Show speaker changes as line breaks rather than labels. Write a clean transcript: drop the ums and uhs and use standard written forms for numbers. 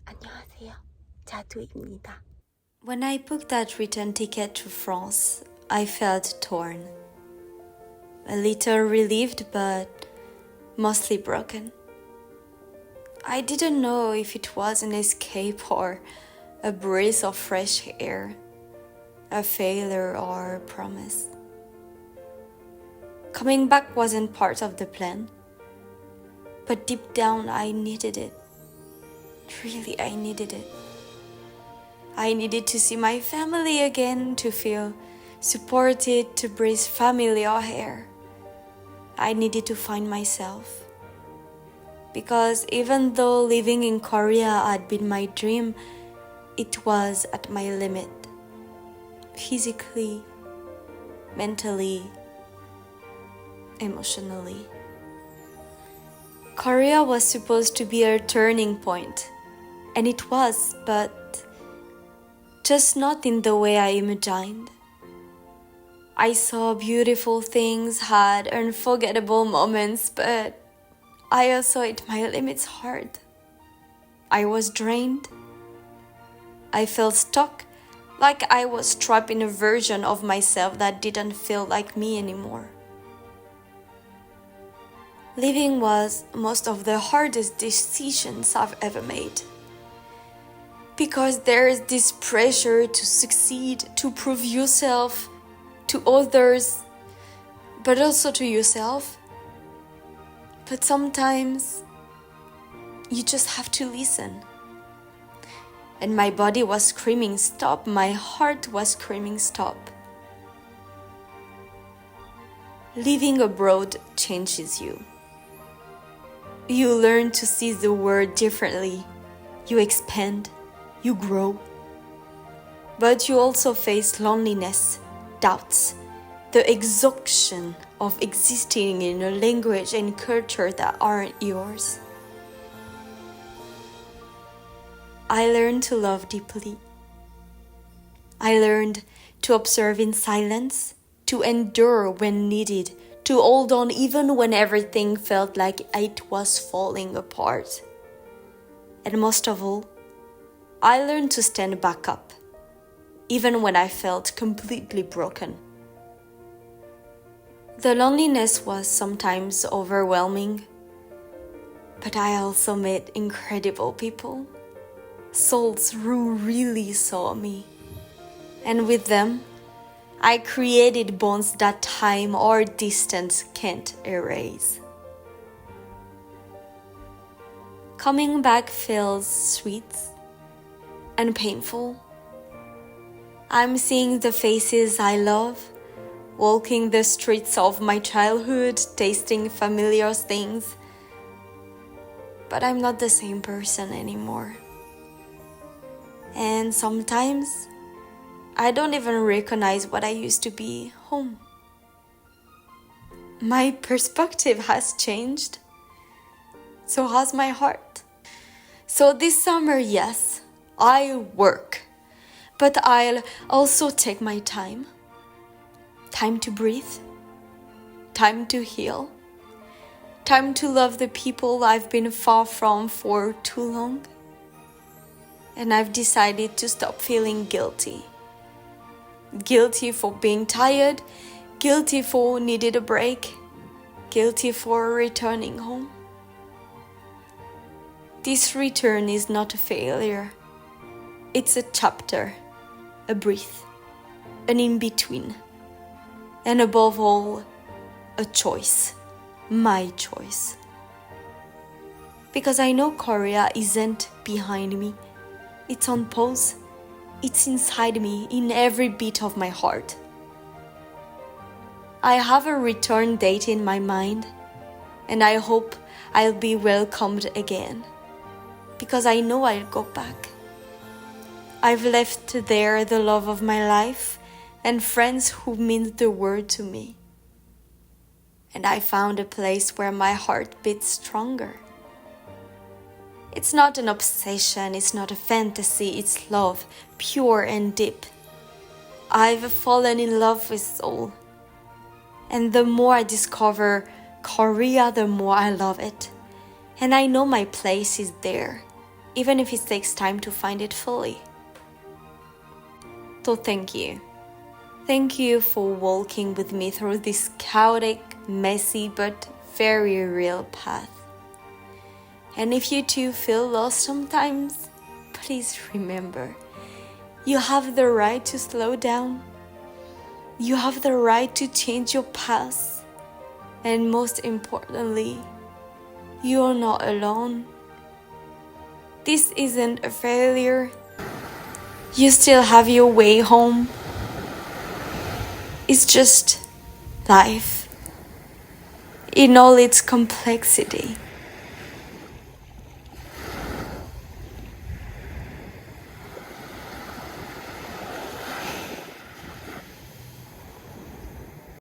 안녕하세요. 자두입니다.
When I booked that return ticket to France, I felt torn. A little relieved, but mostly broken. I didn't know if it was an escape or a breath of fresh air, a failure or a promise. Coming back wasn't part of the plan, but deep down I needed it. Really, I needed it. I needed to see my family again, to feel supported, to breathe familiar air. I needed to find myself. Because even though living in Korea had been my dream, it was at my limit. Physically, mentally, emotionally. Korea was supposed to be a turning point. And it was, but just not in the way I imagined. I saw beautiful things, had unforgettable moments, but I also hit my limits hard. I was drained. I felt stuck, like I was trapped in a version of myself that didn't feel like me anymore. Living was most of the hardest decisions I've ever made. Because there is this pressure to succeed, to prove yourself to others, but also to yourself. But sometimes you just have to listen. And my body was screaming stop, my heart was screaming stop. Living abroad changes you. You learn to see the world differently. You expand. You grow. But you also face loneliness, doubts, the exhaustion of existing in a language and culture that aren't yours. I learned to love deeply. I learned to observe in silence, to endure when needed, to hold on even when everything felt like it was falling apart. And most of all, I learned to stand back up, even when I felt completely broken. The loneliness was sometimes overwhelming, but I also met incredible people, souls who really saw me. And with them, I created bonds that time or distance can't erase. Coming back feels sweet and painful. I'm seeing the faces I love, walking the streets of my childhood, tasting familiar things. But I'm not the same person anymore. And sometimes I don't even recognize what I used to be home. My perspective has changed. So has my heart. So this summer, yes, I work, but I'll also take my time. Time to breathe, time to heal, time to love the people I've been far from for too long. And I've decided to stop feeling guilty. Guilty for being tired, guilty for needing a break, guilty for returning home. This return is not a failure. It's a chapter, a breath, an in-between, and above all, a choice, my choice. Because I know Korea isn't behind me, it's on pause, it's inside me, in every beat of my heart. I have a return date in my mind, and I hope I'll be welcomed again, because I know I'll go back. I've left there the love of my life and friends who mean the world to me. And I found a place where my heart beats stronger. It's not an obsession, it's not a fantasy, it's love, pure and deep. I've fallen in love with soul. And the more I discover Korea, the more I love it. And I know my place is there, even if it takes time to find it fully. So thank you. Thank you for walking with me through this chaotic, messy, but very real path. And if you too feel lost sometimes, please remember, you have the right to slow down. You have the right to change your path. And most importantly, you are not alone. This isn't a failure. You still have your way home. It's just life in all its complexity.